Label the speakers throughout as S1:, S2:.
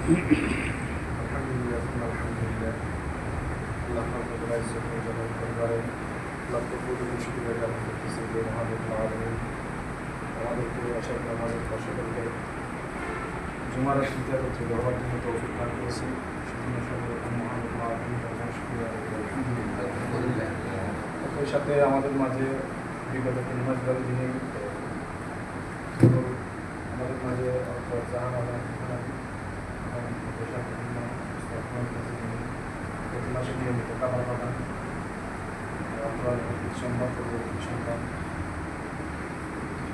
S1: আলহামদুলিল্লাহ, আলহামদুলিল্লাহ। আল্লাহ পাকের ইজ্জত ও জালাল দরবারে লাখ কোটি শুকরিয়া জ্ঞাপন করতেছি যে মহান আলামিন আমাদেরকে আশার নামাজের সকলকে জুমার রাত্রিতে একত্রিত হওয়ার জন্য তৌফিক দান করেছেন। সেজন্য সর্বপ্রথম মহান আলামিনের কাছে শুকরিয়া আলহামদুলিল্লাহ। একই সাথে আমাদের মাঝে বিগত 3 মাস ধরে যিনি আমাদের মাঝে প্রতি মাসে নিয়মিত খাবার পাঠান সম্মান সন্তান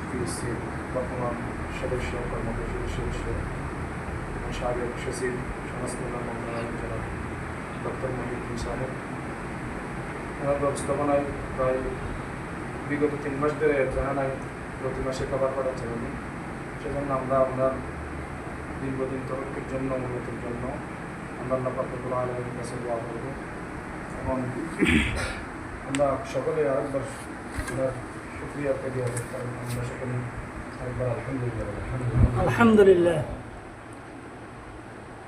S1: ফিলিস্তিন বর্তমান সদস্য কর্মকর্তা সদস্য সাবেক সচিব সমাজ কল্যাণ মন্ত্রণালয় জনাব ডক্টর মহিউদ্দিন সাহেব ওনার ব্যবস্থাপনায় প্রায় বিগত 3 মাস ধরে জানা নাই প্রতি মাসে খাবার পাঠাচ্ছেন উনি। সেজন্য আমরা আপনার দীর্ঘদিন তরক্কির জন্য উন্নতির জন্য আমরা আল্লাহ পাকের আলামিনের কাছে দোয়া করব এবং আমরা সকলে আরেকবার ওনার শুকরিয়া করি। আমরা সকলে আরেকবার আলহামদুলিল্লাহ
S2: আলহামদুলিল্লাহ।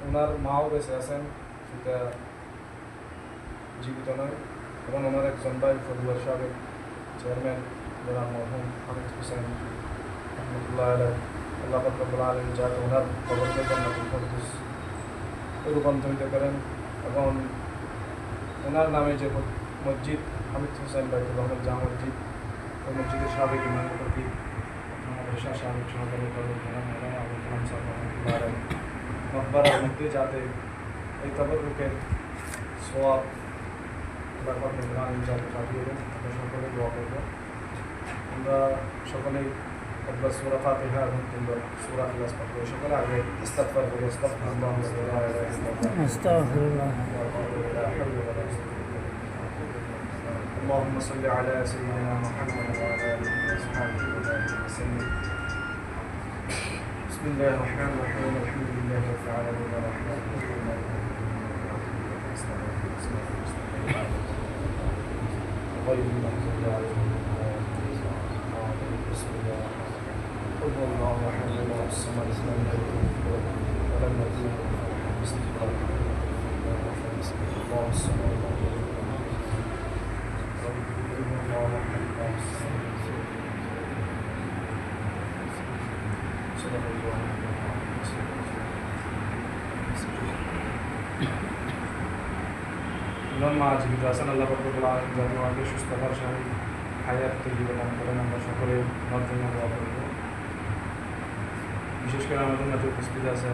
S1: ওনার মাও বেঁচে আছেন, সেটা জীবিত নয়, এবং ওনার একজন ভাই ফজলুল সাহেব চেয়ারম্যান জনাব মরহুম হামিদ হোসেন রহমতুল্লাহ আলাইহি আল্লাহ পাকের আলামিন যাতে ওনার কবরকে জান্নাতুল ফেরদৌস রূপান্তরিত করেন এবং ওনার নামে যে মসজিদ হামিদ হোসেন বাইতুল রহমান জামা মসজিদ, ওই মসজিদের সাবেক ইমাম খতিব আমাদের সাবেক সহকারী মকবরার মধ্যে যাতে এই তাবাররুকের সওয়াব আল্লাহ পাকের আলামিন যাতে পাঠিয়ে দেন, আমরা সকলে দোয়া করব। আমরা সকলেই একবার সূরা ফাতিহা এবং তিনবার সূরা ইখলাস পাঠ করে সকলে আগে ইস্তিগফার করি। আস্তাগফিরুল্লাহ
S2: আস্তাগফিরুল্লাহ।
S1: اللهم صل على سيدنا محمد وعلى آله وأصحابه وسلم. بسم الله الرحمن الرحيم. الحمد لله رب العالمين الرحمن الرحيم مالك يوم الدين غير المغضوب عليهم ولا الضالين. بسم الله قل هو الله احد الله الصمد لم يلد ولم يكن له كفوا احد. الله الصمد মা জীবিত আছেন, আল্লাহ পাকের আলামিন যাতে আমাকে সুস্থতার সহিত হায়াত জীবন করেন, আমরা সকলে ওনার জন্য দোয়া করব। বিশেষ করে আমাদের মাঝে উপস্থিত আছে